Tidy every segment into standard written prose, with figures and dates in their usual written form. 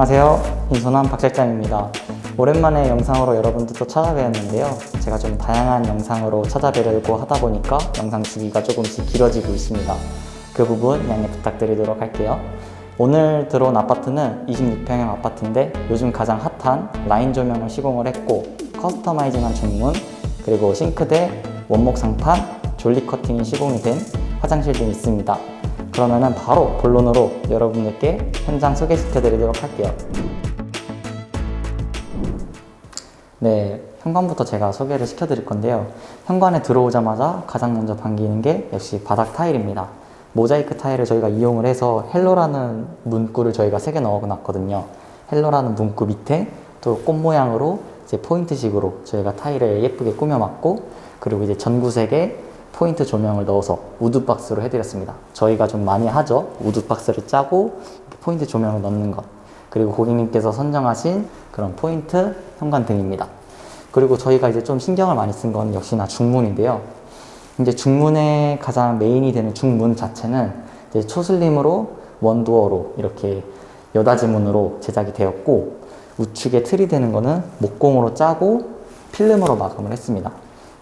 안녕하세요. 인소남 박 실장입니다. 오랜만에 영상으로 여러분들 또 찾아뵈었는데요. 제가 좀 다양한 영상으로 찾아뵈려고 하다 보니까 영상 주기가 조금씩 길어지고 있습니다. 그 부분 양해 부탁드리도록 할게요. 오늘 들어온 아파트는 26평형 아파트인데 요즘 가장 핫한 라인 조명을 시공을 했고 커스터마이징한 중문, 그리고 싱크대, 원목 상판, 졸리 커팅이 시공이 된 화장실 등이 있습니다. 그러면은 바로 본론으로 여러분들께 현장 소개시켜 드리도록 할게요. 네, 현관부터 제가 소개를 시켜 드릴 건데요. 현관에 들어오자마자 가장 먼저 반기는 게 역시 바닥 타일입니다. 모자이크 타일을 저희가 이용을 해서 헬로라는 문구를 저희가 3개 넣어놨거든요. 헬로라는 문구 밑에 또 꽃 모양으로 이제 포인트식으로 저희가 타일을 예쁘게 꾸며놨고, 그리고 이제 전구색에 포인트 조명을 넣어서 우드박스로 해드렸습니다. 저희가 좀 많이 하죠. 우드박스를 짜고 포인트 조명을 넣는 것. 그리고 고객님께서 선정하신 그런 포인트 현관등입니다. 그리고 저희가 이제 좀 신경을 많이 쓴 건 역시나 중문인데요. 이제 중문의 가장 메인이 되는 중문 자체는 이제 초슬림으로 원도어로 이렇게 여닫이문으로 제작이 되었고, 우측에 틀이 되는 거는 목공으로 짜고 필름으로 마감을 했습니다.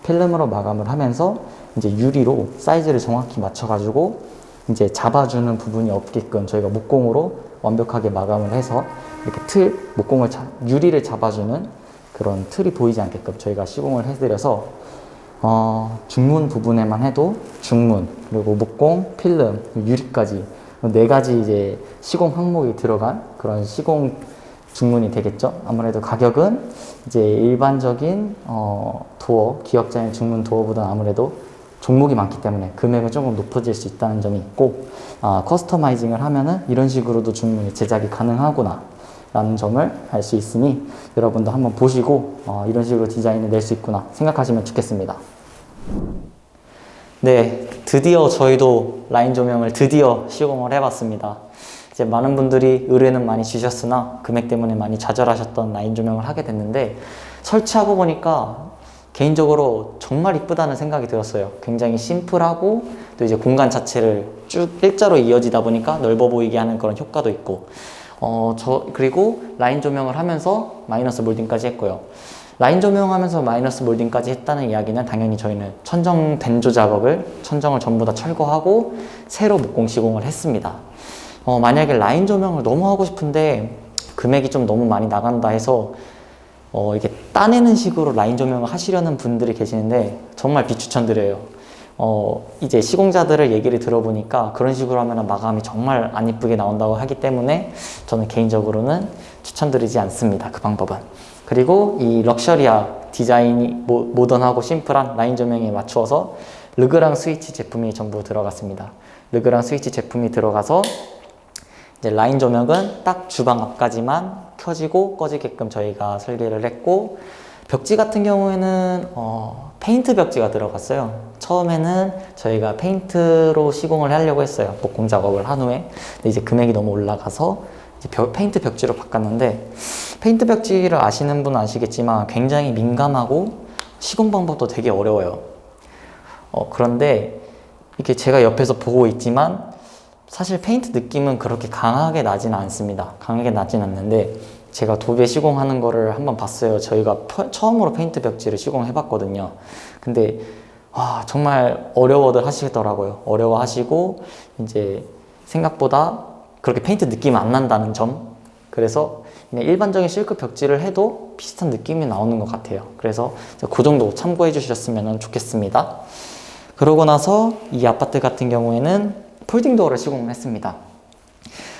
필름으로 마감을 하면서 이제 유리로 사이즈를 정확히 맞춰가지고 이제 잡아주는 부분이 없게끔 저희가 목공으로 완벽하게 마감을 해서 이렇게 목공을 유리를 잡아주는 그런 틀이 보이지 않게끔 저희가 시공을 해드려서 중문 부분에만 해도 중문, 그리고 목공, 필름, 유리까지 4가지 이제 시공 항목이 들어간 그런 시공 중문이 되겠죠. 아무래도 가격은 이제 일반적인 도어, 기역자인 중문 도어보다 아무래도 종목이 많기 때문에 금액은 조금 높아질 수 있다는 점이 있고, 커스터마이징을 하면은 이런 식으로도 중문이 제작이 가능하구나 라는 점을 알 수 있으니 여러분도 한번 보시고 이런 식으로 디자인을 낼 수 있구나 생각하시면 좋겠습니다. 네, 드디어 저희도 라인 조명을 드디어 시공을 해봤습니다. 이제 많은 분들이 의뢰는 많이 주셨으나 금액 때문에 많이 좌절하셨던 라인 조명을 하게 됐는데, 설치하고 보니까 개인적으로 정말 이쁘다는 생각이 들었어요. 굉장히 심플하고 또 이제 공간 자체를 쭉 일자로 이어지다 보니까 넓어 보이게 하는 그런 효과도 있고, 그리고 라인 조명을 하면서 마이너스 몰딩까지 했고요. 라인 조명하면서 마이너스 몰딩까지 했다는 이야기는 당연히 저희는 천정 덴조 작업을, 천정을 전부 다 철거하고 새로 목공 시공을 했습니다. 만약에 라인 조명을 너무 하고 싶은데 금액이 좀 너무 많이 나간다 해서 이게 따내는 식으로 라인 조명을 하시려는 분들이 계시는데 정말 비추천드려요. 이제 시공자들의 얘기를 들어보니까 그런 식으로 하면 마감이 정말 안 이쁘게 나온다고 하기 때문에 저는 개인적으로는 추천드리지 않습니다. 그 방법은. 그리고 이 럭셔리한 디자인이 모던하고 심플한 라인 조명에 맞추어서 르그랑 스위치 제품이 전부 들어갔습니다. 르그랑 스위치 제품이 들어가서 이제 라인 조명은 딱 주방 앞까지만 켜지고 꺼지게끔 저희가 설계를 했고, 벽지 같은 경우에는 페인트 벽지가 들어갔어요. 처음에는 저희가 페인트로 시공을 하려고 했어요. 목공 작업을 한 후에. 근데 이제 금액이 너무 올라가서 이제 페인트 벽지로 바꿨는데, 페인트 벽지를 아시는 분은 아시겠지만 굉장히 민감하고 시공 방법도 되게 어려워요. 그런데 이렇게 제가 옆에서 보고 있지만 사실 페인트 느낌은 그렇게 강하게 나지는 않습니다. 강하게 나진 않는데 제가 도배 시공하는 거를 한번 봤어요. 저희가 처음으로 페인트 벽지를 시공해 봤거든요. 근데 정말 어려워들 하시더라고요. 어려워 하시고 이제 생각보다 그렇게 페인트 느낌이 안 난다는 점. 그래서 그냥 일반적인 실크 벽지를 해도 비슷한 느낌이 나오는 것 같아요. 그래서 그 정도 참고해 주셨으면 좋겠습니다. 그러고 나서 이 아파트 같은 경우에는 폴딩 도어를 시공을 했습니다.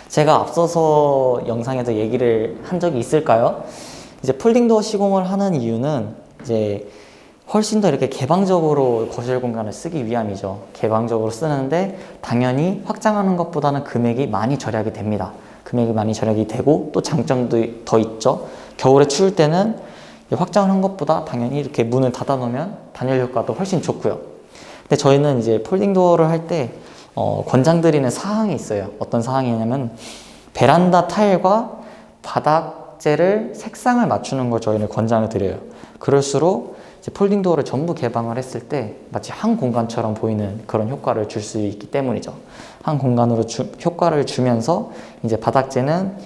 제가 앞서서 영상에서 얘기를 한 적이 있을까요? 이제 폴딩 도어 시공을 하는 이유는 이제 훨씬 더 이렇게 개방적으로 거실 공간을 쓰기 위함이죠. 개방적으로 쓰는데 당연히 확장하는 것보다는 금액이 많이 절약이 됩니다. 금액이 많이 절약이 되고 또 장점도 더 있죠. 겨울에 추울 때는 확장을 한 것보다 당연히 이렇게 문을 닫아 놓으면 단열 효과도 훨씬 좋고요. 근데 저희는 이제 폴딩 도어를 할 때 권장드리는 사항이 있어요. 어떤 사항이냐면 베란다 타일과 바닥재를 색상을 맞추는 걸 저희는 권장을 드려요. 그럴수록 이제 폴딩 도어를 전부 개방을 했을 때 마치 한 공간처럼 보이는 그런 효과를 줄 수 있기 때문이죠. 한 공간으로 효과를 주면서 이제 바닥재는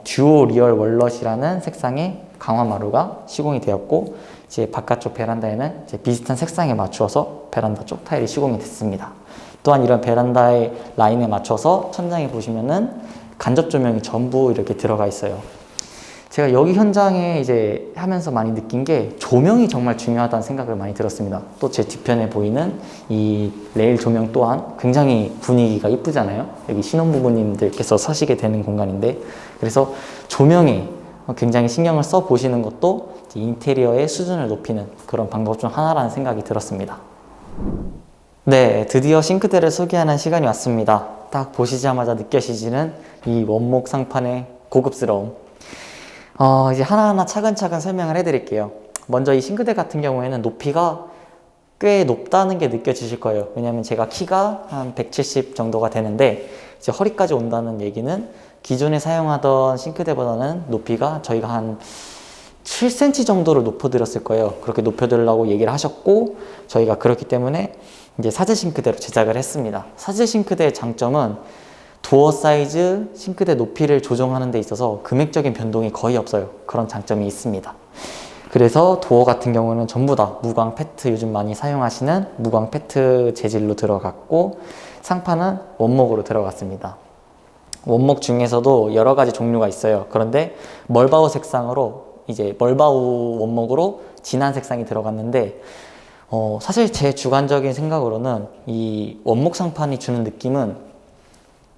듀오 리얼 월넛이라는 색상의 강화 마루가 시공이 되었고, 이제 바깥쪽 베란다에는 이제 비슷한 색상에 맞추어서 베란다 쪽 타일이 시공이 됐습니다. 또한 이런 베란다의 라인에 맞춰서 천장에 보시면은 간접 조명이 전부 이렇게 들어가 있어요. 제가 여기 현장에 이제 하면서 많이 느낀 게 조명이 정말 중요하다는 생각을 많이 들었습니다. 또 제 뒤편에 보이는 이 레일 조명 또한 굉장히 분위기가 이쁘잖아요. 여기 신혼부부님들께서 사시게 되는 공간인데, 그래서 조명에 굉장히 신경을 써 보시는 것도 인테리어의 수준을 높이는 그런 방법 중 하나라는 생각이 들었습니다. 네, 드디어 싱크대를 소개하는 시간이 왔습니다. 딱 보시자마자 느껴지시는 이 원목 상판의 고급스러움. 이제 하나하나 차근차근 설명을 해드릴게요. 먼저 이 싱크대 같은 경우에는 높이가 꽤 높다는 게 느껴지실 거예요. 왜냐하면 제가 키가 한 170 정도가 되는데, 이제 허리까지 온다는 얘기는 기존에 사용하던 싱크대보다는 높이가 저희가 한 7cm 정도를 높여드렸을 거예요. 그렇게 높여드리려고 얘기를 하셨고, 저희가 그렇기 때문에 이제 사제 싱크대로 제작을 했습니다. 사제 싱크대의 장점은 도어 사이즈, 싱크대 높이를 조정하는 데 있어서 금액적인 변동이 거의 없어요. 그런 장점이 있습니다. 그래서 도어 같은 경우는 전부 다 무광 페트, 요즘 많이 사용하시는 무광 페트 재질로 들어갔고, 상판은 원목으로 들어갔습니다. 원목 중에서도 여러 가지 종류가 있어요. 그런데 멀바우 색상으로, 이제 멀바우 원목으로 진한 색상이 들어갔는데, 사실 제 주관적인 생각으로는 이 원목 상판이 주는 느낌은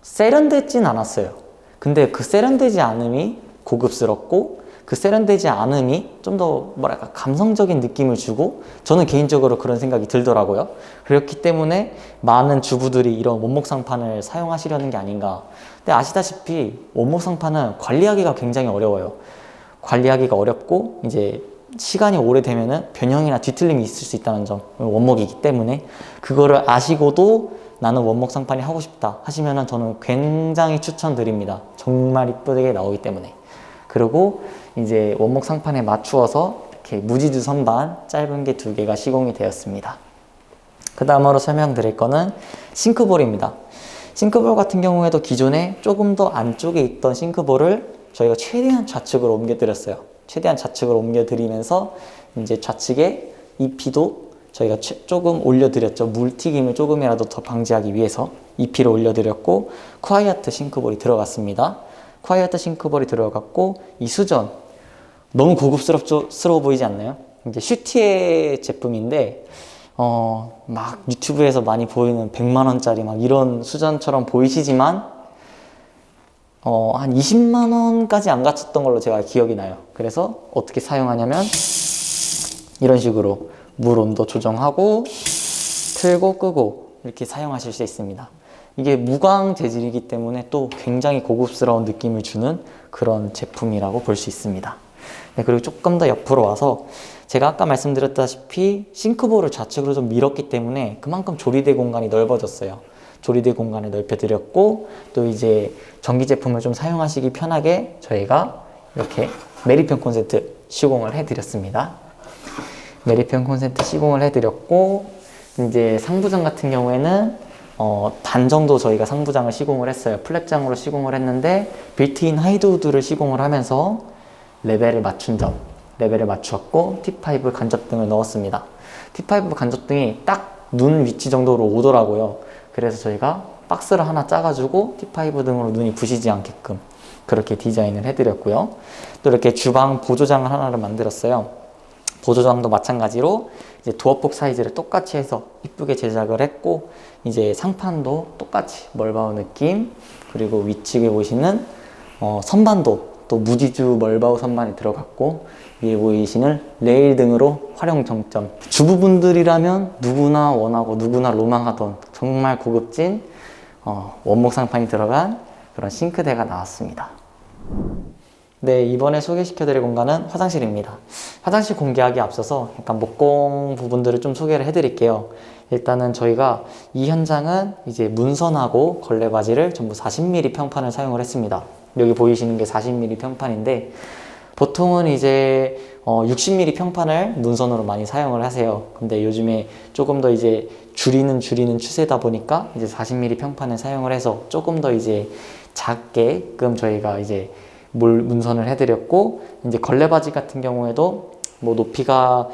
세련되진 않았어요. 근데 그 세련되지 않음이 고급스럽고, 그 세련되지 않음이 좀 더 뭐랄까 감성적인 느낌을 주고, 저는 개인적으로 그런 생각이 들더라고요. 그렇기 때문에 많은 주부들이 이런 원목 상판을 사용하시려는 게 아닌가. 근데 아시다시피 원목 상판은 관리하기가 굉장히 어려워요. 관리하기가 어렵고, 이제 시간이 오래되면은 변형이나 뒤틀림이 있을 수 있다는 점, 원목이기 때문에 그거를 아시고도 나는 원목 상판이 하고 싶다 하시면은 저는 굉장히 추천드립니다. 정말 이쁘게 나오기 때문에. 그리고 이제 원목 상판에 맞추어서 이렇게 무지주 선반 짧은 게 2개가 시공이 되었습니다. 그 다음으로 설명드릴 거는 싱크볼입니다. 싱크볼 같은 경우에도 기존에 조금 더 안쪽에 있던 싱크볼을 저희가 최대한 좌측으로 옮겨드렸어요. 최대한 좌측으로 옮겨드리면서 이제 좌측에 EP도 저희가 조금 올려드렸죠. 물튀김을 조금이라도 더 방지하기 위해서 EP를 올려드렸고, 콰이어트 싱크볼이 들어갔습니다. 콰이어트 싱크볼이 들어갔고, 이 수전 너무 고급스러워 보이지 않나요? 이게 슈티의 제품인데 막 유튜브에서 많이 보이는 100만원짜리 막 이런 수전처럼 보이시지만 한 20만원까지 안 갔었던 걸로 제가 기억이 나요. 그래서 어떻게 사용하냐면 이런 식으로 물 온도 조정하고 틀고 끄고 이렇게 사용하실 수 있습니다. 이게 무광 재질이기 때문에 또 굉장히 고급스러운 느낌을 주는 그런 제품이라고 볼 수 있습니다. 네, 그리고 조금 더 옆으로 와서 제가 아까 말씀드렸다시피 싱크볼을 좌측으로 좀 밀었기 때문에 그만큼 조리대 공간이 넓어졌어요. 조리대 공간을 넓혀드렸고, 또 이제 전기 제품을 좀 사용하시기 편하게 저희가 이렇게 메리평 콘센트 시공을 해드렸습니다. 메리평 콘센트 시공을 해드렸고, 이제 상부장 같은 경우에는 반 정도 저희가 상부장을 시공을 했어요. 플랫장으로 시공을 했는데 빌트인 하이드우드를 시공을 하면서 레벨을 맞춘 점, 레벨을 맞추었고 T5 간접등을 넣었습니다. T5 간접등이 딱 눈 위치 정도로 오더라고요. 그래서 저희가 박스를 하나 짜가지고 T5 등으로 눈이 부시지 않게끔 그렇게 디자인을 해드렸고요. 또 이렇게 주방 보조장을 하나를 만들었어요. 보조장도 마찬가지로 이제 도어폭 사이즈를 똑같이 해서 이쁘게 제작을 했고, 이제 상판도 똑같이 멀바우 느낌, 그리고 위측에 보시는 선반도 또 무지주 멀바우 선반이 들어갔고, 위에 보이시는 레일 등으로 활용 정점. 주부분들이라면 누구나 원하고 누구나 로망하던 정말 고급진 원목 상판이 들어간 그런 싱크대가 나왔습니다. 네, 이번에 소개시켜드릴 공간은 화장실입니다. 화장실 공개하기 앞서서 약간 목공 부분들을 좀 소개를 해드릴게요. 일단은 저희가 이 현장은 이제 문선하고 걸레바지를 전부 40mm 평판을 사용을 했습니다. 여기 보이시는 게 40mm 평판인데, 보통은 이제 60mm 평판을 문선으로 많이 사용을 하세요. 근데 요즘에 조금 더 이제 줄이는 추세다 보니까 이제 40mm 평판을 사용을 해서 조금 더 이제 작게끔 저희가 이제 문선을 해드렸고, 이제 걸레바지 같은 경우에도 뭐 높이가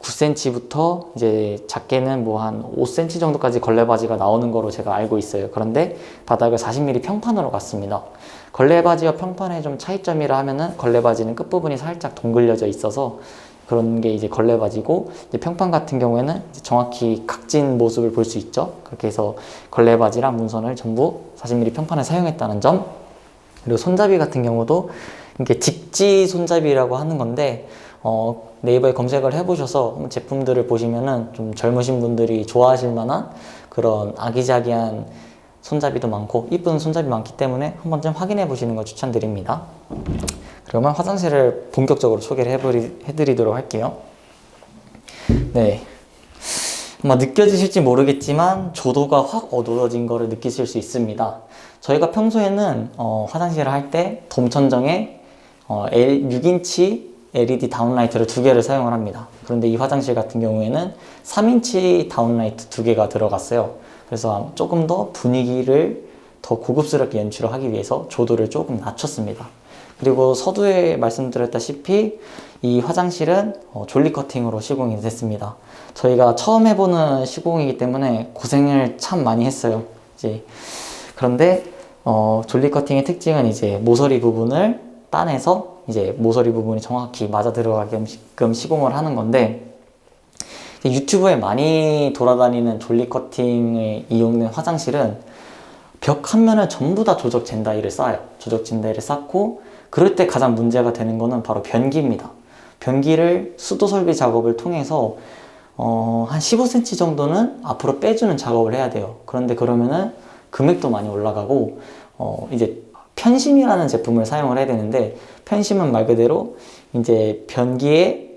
9cm부터 이제 작게는 뭐 한 5cm 정도까지 걸레바지가 나오는 거로 제가 알고 있어요. 그런데 바닥을 40mm 평판으로 갔습니다. 걸레바지와 평판의 좀 차이점이라 하면은, 걸레바지는 끝부분이 살짝 동글려져 있어서 그런 게 이제 걸레바지고, 이제 평판 같은 경우에는 이제 정확히 각진 모습을 볼 수 있죠. 그렇게 해서 걸레바지랑 문선을 전부 40mm 평판을 사용했다는 점. 그리고 손잡이 같은 경우도 이게 직지 손잡이라고 하는 건데, 네이버에 검색을 해보셔서 제품들을 보시면은 좀 젊으신 분들이 좋아하실 만한 그런 아기자기한 손잡이도 많고 이쁜 손잡이 많기 때문에 한 번쯤 확인해 보시는 걸 추천드립니다. 그러면 화장실을 본격적으로 소개를 해드리도록 할게요. 네, 아마 느껴지실지 모르겠지만 조도가 확 어두워진 거를 느끼실 수 있습니다. 저희가 평소에는 화장실을 할 때 돔천정에 6인치 LED 다운라이트를 2개를 사용을 합니다. 그런데 이 화장실 같은 경우에는 3인치 다운라이트 2개가 들어갔어요. 그래서 조금 더 분위기를 더 고급스럽게 연출을 하기 위해서 조도를 조금 낮췄습니다. 그리고 서두에 말씀드렸다시피 이 화장실은 졸리 커팅으로 시공이 됐습니다. 저희가 처음 해보는 시공이기 때문에 고생을 참 많이 했어요. 그런데 졸리 커팅의 특징은 이제 모서리 부분을 따내서 이제 모서리 부분이 정확히 맞아 들어가게끔 시공을 하는 건데, 유튜브에 많이 돌아다니는 졸리 커팅에 이용된 화장실은 벽 한 면을 전부 다 조적 젠다이를 쌓아요. 조적 젠다이를 쌓고, 그럴 때 가장 문제가 되는 거는 바로 변기입니다. 변기를 수도 설비 작업을 통해서 한 15cm 정도는 앞으로 빼주는 작업을 해야 돼요. 그런데 그러면은 금액도 많이 올라가고, 이제 편심이라는 제품을 사용을 해야 되는데, 편심은 말 그대로 이제 변기의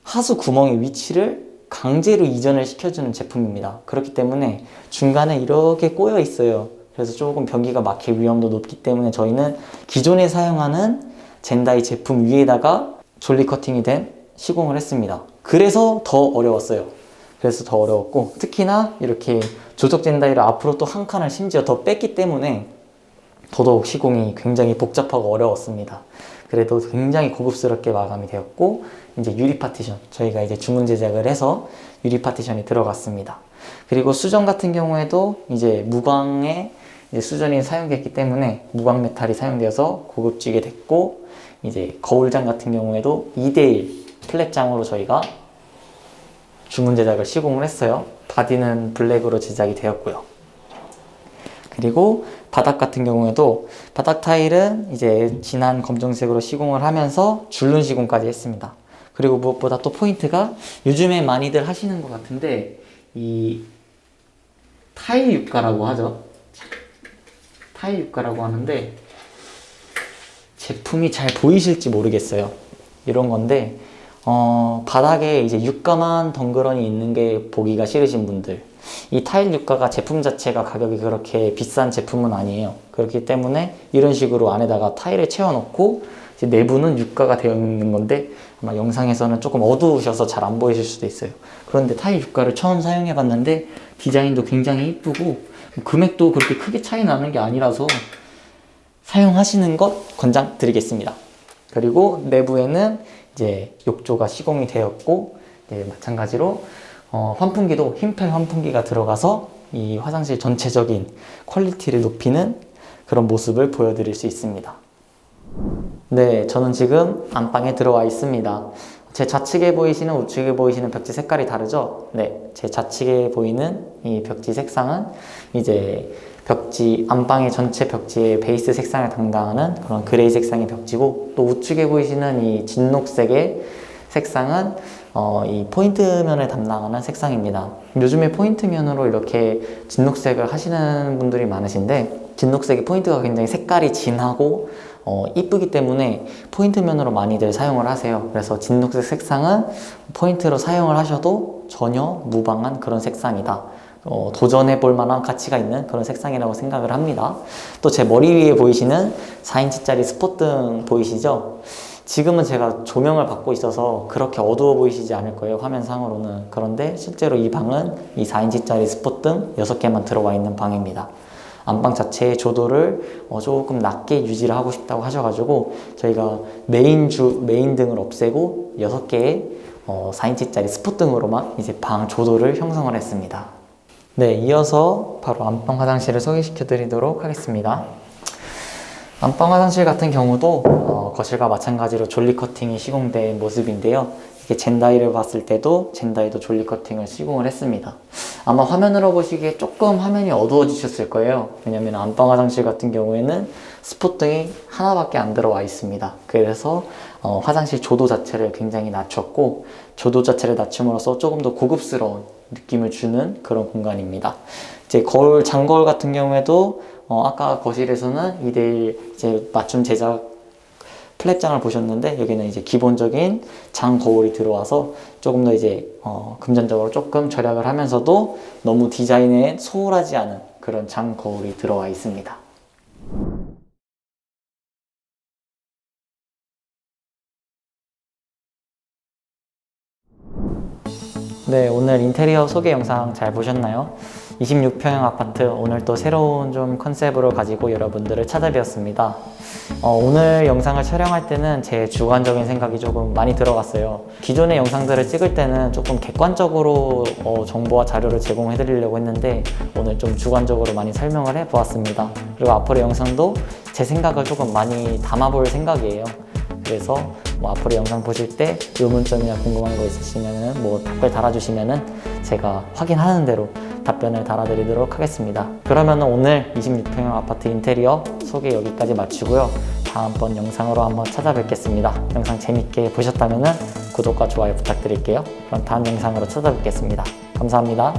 하수 구멍의 위치를 강제로 이전을 시켜주는 제품입니다. 그렇기 때문에 중간에 이렇게 꼬여 있어요. 그래서 조금 변기가 막힐 위험도 높기 때문에 저희는 기존에 사용하는 젠다이 제품 위에다가 졸리 커팅이 된 시공을 했습니다. 그래서 더 어려웠어요. 그래서 더 어려웠고, 특히나 이렇게 조적 젠다이를 앞으로 또 한 칸을 심지어 더 뺐기 때문에 더더욱 시공이 굉장히 복잡하고 어려웠습니다. 그래도 굉장히 고급스럽게 마감이 되었고, 이제 유리 파티션, 저희가 이제 주문 제작을 해서 유리 파티션이 들어갔습니다. 그리고 수전 같은 경우에도 이제 무광의 이제 수전이 사용됐기 때문에 무광 메탈이 사용되어서 고급지게 됐고, 이제 거울장 같은 경우에도 2대1 플랫장으로 저희가 주문 제작을 시공을 했어요. 바디는 블랙으로 제작이 되었고요. 그리고 바닥 같은 경우에도 바닥 타일은 이제 진한 검정색으로 시공을 하면서 줄눈 시공까지 했습니다. 그리고 무엇보다 또 포인트가, 요즘에 많이들 하시는 것 같은데 이 타일 육가라고 하죠. 타일 육가라고 하는데 제품이 잘 보이실지 모르겠어요. 이런 건데 바닥에 이제 육가만 덩그러니 있는 게 보기가 싫으신 분들, 이 타일 육가가 제품 자체가 가격이 그렇게 비싼 제품은 아니에요. 그렇기 때문에 이런 식으로 안에다가 타일을 채워놓고 이제 내부는 육가가 되어 있는 건데, 아마 영상에서는 조금 어두우셔서 잘 안 보이실 수도 있어요. 그런데 타일 육가를 처음 사용해 봤는데 디자인도 굉장히 이쁘고 금액도 그렇게 크게 차이 나는 게 아니라서 사용하시는 것 권장드리겠습니다. 그리고 내부에는 이제 욕조가 시공이 되었고, 마찬가지로 환풍기도 흰펠 환풍기가 들어가서 이 화장실 전체적인 퀄리티를 높이는 그런 모습을 보여드릴 수 있습니다. 네, 저는 지금 안방에 들어와 있습니다. 제 좌측에 보이시는 우측에 보이시는 벽지 색깔이 다르죠? 네, 제 좌측에 보이는 이 벽지 색상은 이제 안방의 전체 벽지의 베이스 색상을 담당하는 그런 그레이 색상의 벽지고, 또 우측에 보이시는 이 진녹색의 색상은 이 포인트면을 담당하는 색상입니다. 요즘에 포인트면으로 이렇게 진녹색을 하시는 분들이 많으신데, 진녹색의 포인트가 굉장히 색깔이 진하고 이쁘기 때문에 포인트면으로 많이들 사용을 하세요. 그래서 진녹색 색상은 포인트로 사용을 하셔도 전혀 무방한 그런 색상이다. 도전해 볼 만한 가치가 있는 그런 색상이라고 생각을 합니다. 또 제 머리 위에 보이시는 4인치짜리 스폿등 보이시죠? 지금은 제가 조명을 받고 있어서 그렇게 어두워 보이시지 않을 거예요, 화면상으로는. 그런데 실제로 이 방은 이 4인치짜리 스폿등 6개만 들어와 있는 방입니다. 안방 자체의 조도를 조금 낮게 유지를 하고 싶다고 하셔가지고 저희가 메인 등을 없애고 6개의 4인치짜리 스포등으로만 이제 방 조도를 형성을 했습니다. 네, 이어서 바로 안방 화장실을 소개시켜 드리도록 하겠습니다. 안방 화장실 같은 경우도 거실과 마찬가지로 졸리 커팅이 시공된 모습인데요. 이게 젠다이를 봤을 때도 젠다이도 졸리 커팅을 시공을 했습니다. 아마 화면으로 보시기에 조금 화면이 어두워지셨을 거예요. 왜냐면 안방 화장실 같은 경우에는 스포등이 하나밖에 안 들어와 있습니다. 그래서 화장실 조도 자체를 굉장히 낮췄고, 조도 자체를 낮춤으로써 조금 더 고급스러운 느낌을 주는 그런 공간입니다. 이제 장거울 같은 경우에도 아까 거실에서는 2대1 이제 맞춤 제작 플랫장을 보셨는데, 여기는 이제 기본적인 장 거울이 들어와서 조금 더 이제 금전적으로 조금 절약을 하면서도 너무 디자인에 소홀하지 않은 그런 장 거울이 들어와 있습니다. 네, 오늘 인테리어 소개 영상 잘 보셨나요? 26평형 아파트, 오늘 또 새로운 좀 컨셉으로 가지고 여러분들을 찾아뵈었습니다. 오늘 영상을 촬영할 때는 제 주관적인 생각이 조금 많이 들어갔어요. 기존의 영상들을 찍을 때는 조금 객관적으로 정보와 자료를 제공해 드리려고 했는데, 오늘 좀 주관적으로 많이 설명을 해 보았습니다. 그리고 앞으로 영상도 제 생각을 조금 많이 담아볼 생각이에요. 그래서 앞으로 영상 보실 때 의문점이나 궁금한 거 있으시면은 댓글 달아주시면은 제가 확인하는 대로 답변을 달아드리도록 하겠습니다. 그러면 오늘 26평형 아파트 인테리어 소개 여기까지 마치고요. 다음번 영상으로 한번 찾아뵙겠습니다. 영상 재밌게 보셨다면은 구독과 좋아요 부탁드릴게요. 그럼 다음 영상으로 찾아뵙겠습니다. 감사합니다.